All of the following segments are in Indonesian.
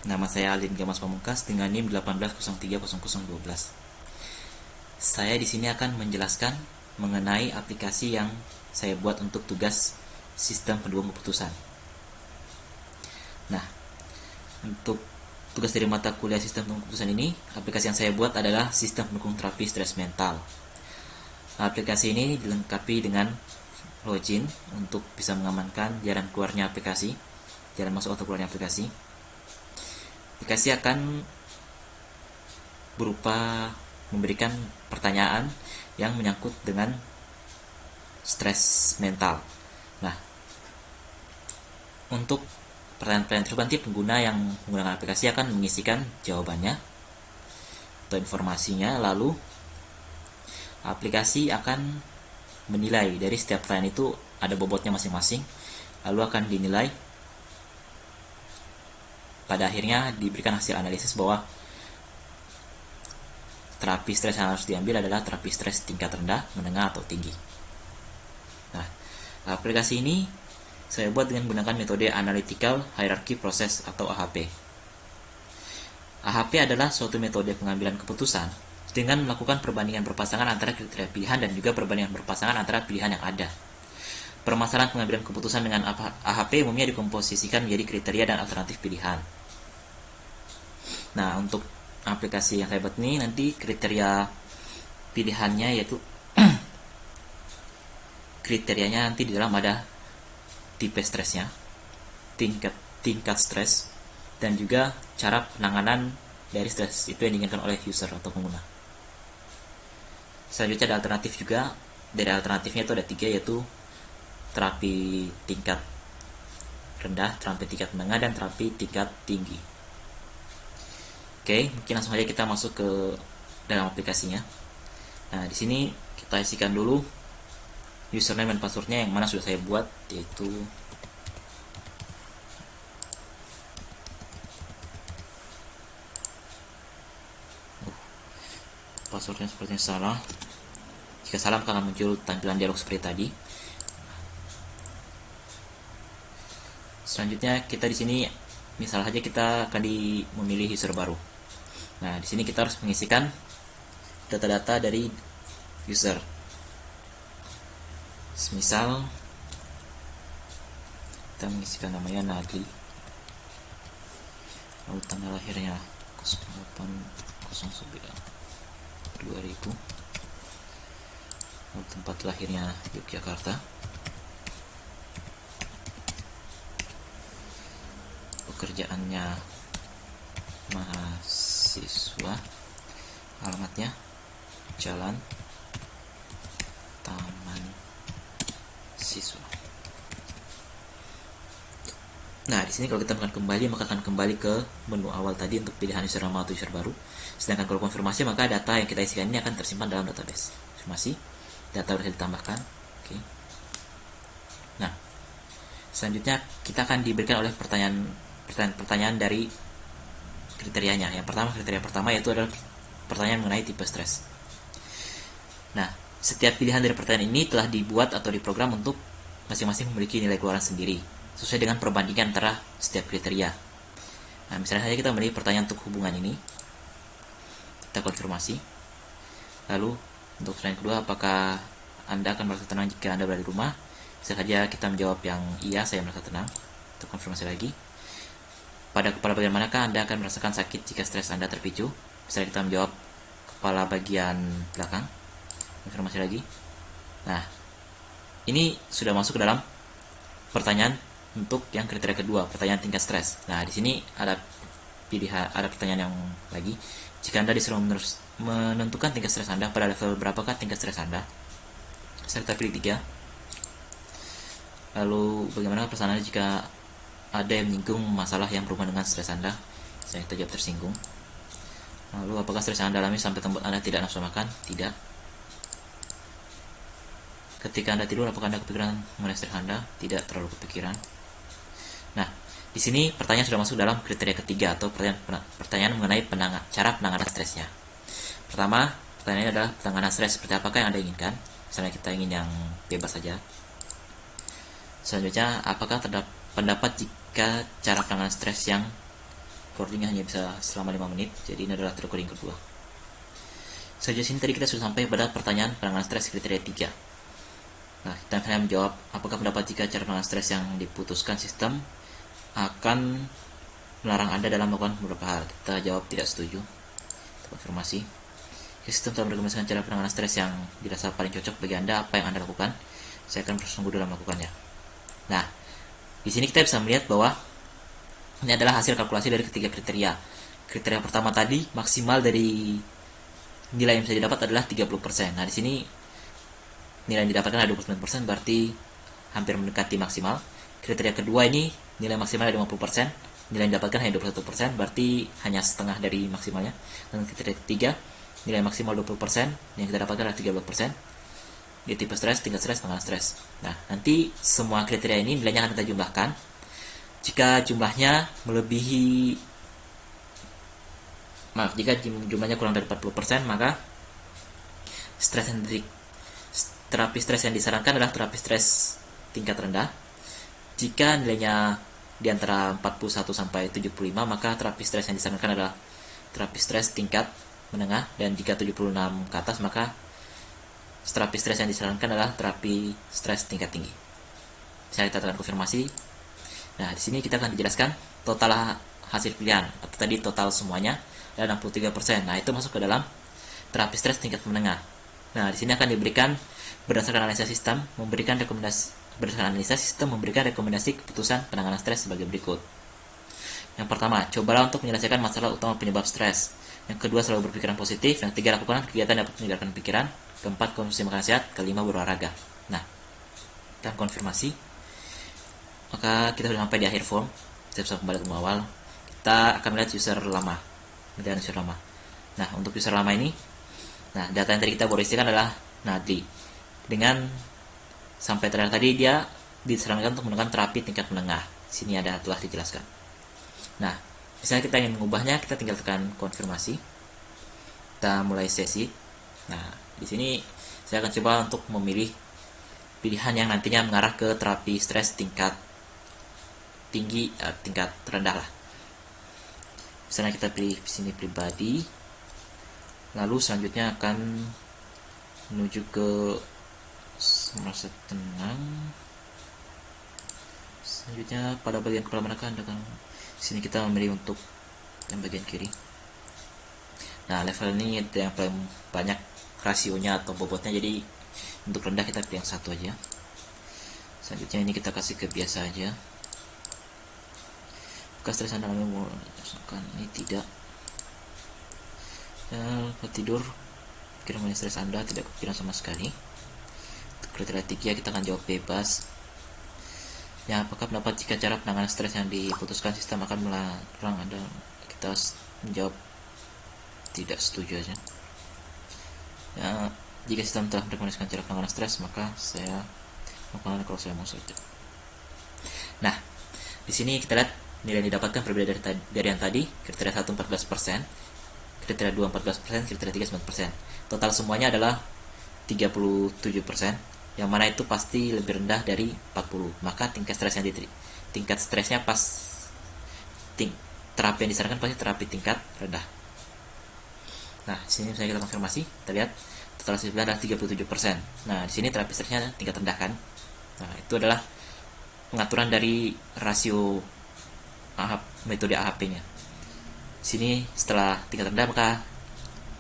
Nama saya Alin Gamas Pamungkas dengan NIM 18030012. Saya di sini akan menjelaskan mengenai aplikasi yang saya buat untuk tugas sistem pendukung keputusan. Nah, untuk tugas dari mata kuliah sistem pendukung keputusan ini, aplikasi yang saya buat adalah sistem pendukung terapi stres mental. Aplikasi ini dilengkapi dengan login untuk bisa mengamankan jalan keluarnya aplikasi, jalan masuk atau keluarnya aplikasi. Aplikasi akan berupa memberikan pertanyaan yang menyangkut dengan stres mental. Nah, untuk pertanyaan-pertanyaan tersebut nanti pengguna yang menggunakan aplikasi akan mengisikan jawabannya atau informasinya, lalu aplikasi akan menilai dari setiap pertanyaan itu ada bobotnya masing-masing, lalu akan dinilai. Pada akhirnya diberikan hasil analisis bahwa terapi stres yang harus diambil adalah terapi stres tingkat rendah, menengah, atau tinggi. Nah, aplikasi ini saya buat dengan menggunakan metode Analytical Hierarchy Process atau AHP. AHP adalah suatu metode pengambilan keputusan dengan melakukan perbandingan berpasangan antara kriteria pilihan dan juga perbandingan berpasangan antara pilihan yang ada. Permasalahan pengambilan keputusan dengan AHP umumnya dikomposisikan menjadi kriteria dan alternatif pilihan. Nah, untuk aplikasi yang saya buat ini nanti kriteria pilihannya yaitu kriterianya nanti di dalam ada tipe stresnya, tingkat stres, dan juga cara penanganan dari stres itu yang diinginkan oleh user atau pengguna. Selanjutnya ada alternatif juga. Dari alternatifnya itu ada 3, yaitu terapi tingkat rendah, terapi tingkat menengah, dan terapi tingkat tinggi. Oke, mungkin langsung aja kita masuk ke dalam aplikasinya. Nah, di sini kita isikan dulu username dan passwordnya yang mana sudah saya buat, yaitu passwordnya sepertinya salah. Jika salah maka akan muncul tampilan dialog seperti tadi. Selanjutnya kita di sini misal saja kita akan memilih user baru. Nah, di sini kita harus mengisikan data-data dari user. Misal kita mengisikan namanya Nagli, lalu tanggal lahirnya 08/09/2000, lalu tempat lahirnya Yogyakarta, pekerjaannya mahasiswa, alamatnya Jalan Taman Siswa. Nah, di sini kalau kita akan kembali, maka akan kembali ke menu awal tadi untuk pilihan user lama atau user baru. Sedangkan kalau konfirmasi, maka data yang kita isikan ini akan tersimpan dalam database. Konfirmasi, data harus ditambahkan. Oke. Nah, selanjutnya kita akan diberikan oleh pertanyaan dari kriterianya. Yang pertama, kriteria pertama yaitu adalah pertanyaan mengenai tipe stres. Nah, setiap pilihan dari pertanyaan ini telah dibuat atau diprogram untuk masing-masing memiliki nilai keluaran sendiri sesuai dengan perbandingan antara setiap kriteria. Nah, misalnya saja kita memilih pertanyaan untuk hubungan ini, kita konfirmasi. Lalu untuk pertanyaan kedua, apakah Anda akan merasa tenang jika Anda berada di rumah? Bisa saja kita menjawab yang iya, saya merasa tenang. Untuk konfirmasi lagi, pada kepala bagian manakah Anda akan merasakan sakit jika stres Anda terpicu? Bisa kita menjawab kepala bagian belakang. Konfirmasi lagi. Nah, ini sudah masuk ke dalam pertanyaan untuk yang kriteria kedua, pertanyaan tingkat stres. Nah, di sini ada pertanyaan yang lagi. Jika Anda disuruh menentukan tingkat stres Anda, pada level berapakah tingkat stres Anda? Saya pilih 3. Lalu, bagaimana perasaan Anda jika ada yang menyinggung masalah yang berhubungan dengan stres Anda? Saya jawab tersinggung. Lalu, apakah stres yang Anda alami sampai membuat Anda tidak nafsu makan? Tidak. Ketika Anda tidur, apakah Anda kepikiran mengenai stres Anda? Tidak terlalu kepikiran. Nah, di sini pertanyaan sudah masuk dalam kriteria ketiga atau pertanyaan mengenai cara penanganan stresnya. Pertama, pertanyaannya adalah penanganan stres seperti apakah yang Anda inginkan? Misalnya kita ingin yang bebas saja. Selanjutnya, apakah terdapat pendapat jika cara penanganan stres yang recordingnya hanya bisa selama 5 menit, jadi ini adalah recording kedua. Sejauh sini tadi kita sudah sampai pada pertanyaan penanganan stres kriteria 3. Nah, kita akan menjawab apakah pendapat jika cara penanganan stres yang diputuskan sistem akan melarang Anda dalam melakukan beberapa hal. Kita jawab tidak setuju. Kita konfirmasi. Sistem telah merekomendasikan cara penanganan stres yang dirasa paling cocok bagi Anda. Apa yang Anda lakukan? Saya akan bersungguh dalam melakukannya. Nah, di sini kita bisa melihat bahwa ini adalah hasil kalkulasi dari ketiga kriteria. Kriteria pertama tadi, maksimal dari nilai yang bisa didapat adalah 30%. Nah, di sini nilai yang didapatkan adalah 29%, berarti hampir mendekati maksimal. Kriteria kedua ini nilai maksimal adalah 50%, nilai yang didapatkan hanya 21%, berarti hanya setengah dari maksimalnya. Dan kriteria ketiga, nilai maksimal 20%, yang kita dapatkan adalah 13%. Di tipe stres, tingkat stres, penanganan stres. Nah, nanti semua kriteria ini nilainya akan kita jumlahkan. Jika jumlahnya melebihi, jika jumlahnya kurang dari 40%, maka terapi stres yang disarankan adalah terapi stres tingkat rendah. Jika nilainya di antara 41 sampai 75, maka terapi stres yang disarankan adalah terapi stres tingkat menengah, dan jika 76 ke atas, maka terapi stres yang disarankan adalah terapi stres tingkat tinggi. Saya katakan konfirmasi. Nah, di sini kita akan dijelaskan total hasil pilihan, atau tadi total semuanya adalah 63%. Nah, itu masuk ke dalam terapi stres tingkat menengah. Nah, di sini akan diberikan berdasarkan analisa sistem, memberikan rekomendasi keputusan penanganan stres sebagai berikut. Yang pertama, cobalah untuk menyelesaikan masalah utama penyebab stres. Yang kedua, selalu berpikiran positif. Yang ketiga, lakukan kegiatan dapat menyegarkan pikiran. Keempat, konsumsi makanan sehat. Kelima, berolahraga. Nah, kita konfirmasi. Maka kita sudah sampai di akhir form. Kita bisa kembali ke awal. Kita akan melihat user lama. Nah, untuk user lama ini, nah, data yang tadi kita baru isikan adalah Nadli. Dengan sampai terakhir tadi dia disarankan untuk menggunakan terapi tingkat menengah. Sini ada telah dijelaskan. Nah, misalnya kita ingin mengubahnya, kita tinggal tekan konfirmasi. Kita mulai sesi. Nah, di sini saya akan coba untuk memilih pilihan yang nantinya mengarah ke terapi stres tingkat tinggi, tingkat rendah lah. Misalnya kita pilih di sini pribadi. Lalu selanjutnya akan menuju ke merasa tenang. Selanjutnya pada bagian kepala menekan, di sini kita memilih untuk yang bagian kiri. Nah, level ini yang paling banyak rasionya atau bobotnya, jadi untuk rendah kita pilih yang satu aja. Selanjutnya ini kita kasih ke biasa aja. Bekas stres Anda ini tidak. Tidur, pikiran mengenai stres Anda tidak kepikiran sama sekali. Untuk kriteria 3 kita akan jawab bebas. Ya, apakah pendapat jika cara penanganan stres yang diputuskan sistem akan melarang Anda? Kita menjawab tidak setuju aja. Ya, jika sistem telah merekomendasikan cara penanganan stres, maka saya melakukan kalau saya mau saja. Nah, di sini kita lihat nilai yang didapatkan berbeda dari yang tadi. Kriteria 1 14%, kriteria 2 14%, kriteria 3 9%. Total semuanya adalah 37%, yang mana itu pasti lebih rendah dari 40. Maka tingkat stresnya pas terapi yang disarankan pasti terapi tingkat rendah. Nah, di sini saya kita konfirmasi, kita lihat total hasil pilihan adalah 37%. Nah, di sini terapi stresnya tingkat rendah kan. Nah, itu adalah pengaturan dari rasio metode AHP-nya. Di sini setelah tingkat rendah, maka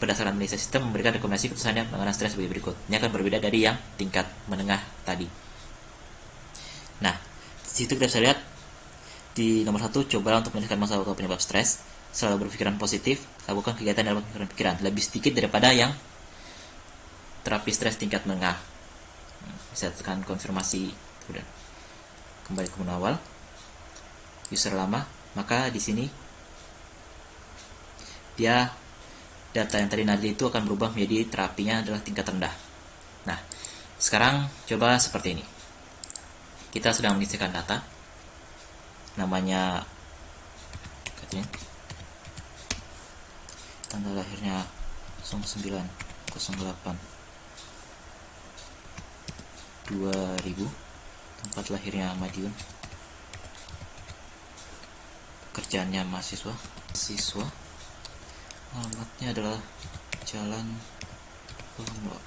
berdasarkan analisa sistem memberikan rekomendasi keputusannya penanganan stres sebagai berikut. Ini akan berbeda dari yang tingkat menengah tadi. Nah, di situ kita bisa lihat di nomor 1, cobalah untuk menyelesaikan masalah penyebab stres. Selalu berpikiran positif, lakukan kegiatan dalam pikiran. Lebih sedikit daripada yang terapi stres tingkat menengah. Bisa tekan konfirmasi, udah kembali ke menu awal. User lama, maka di sini dia data yang tadi Nadli itu akan berubah menjadi terapinya adalah tingkat rendah. Nah, sekarang coba seperti ini. Kita sedang mengisikan data. Namanya tanggal lahirnya 09/08/2000, tempat lahirnya Madiun, pekerjaannya mahasiswa, siswa, alamatnya adalah Jalan Bangla.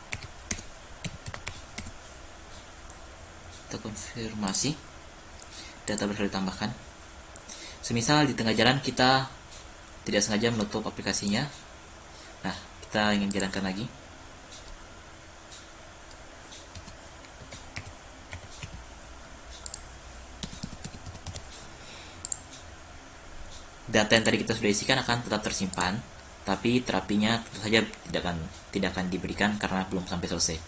Kita konfirmasi, data berhasil ditambahkan. Semisal di tengah jalan kita tidak sengaja menutup aplikasinya, nah kita ingin jalankan lagi. Data yang tadi kita sudah isikan akan tetap tersimpan, tapi terapinya tentu saja tidak akan diberikan karena belum sampai selesai.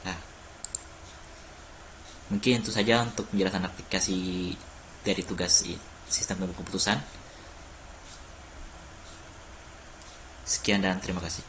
Nah, mungkin itu saja untuk penjelasan aplikasi dari tugas sistem pengambil keputusan. Sekian dan terima kasih.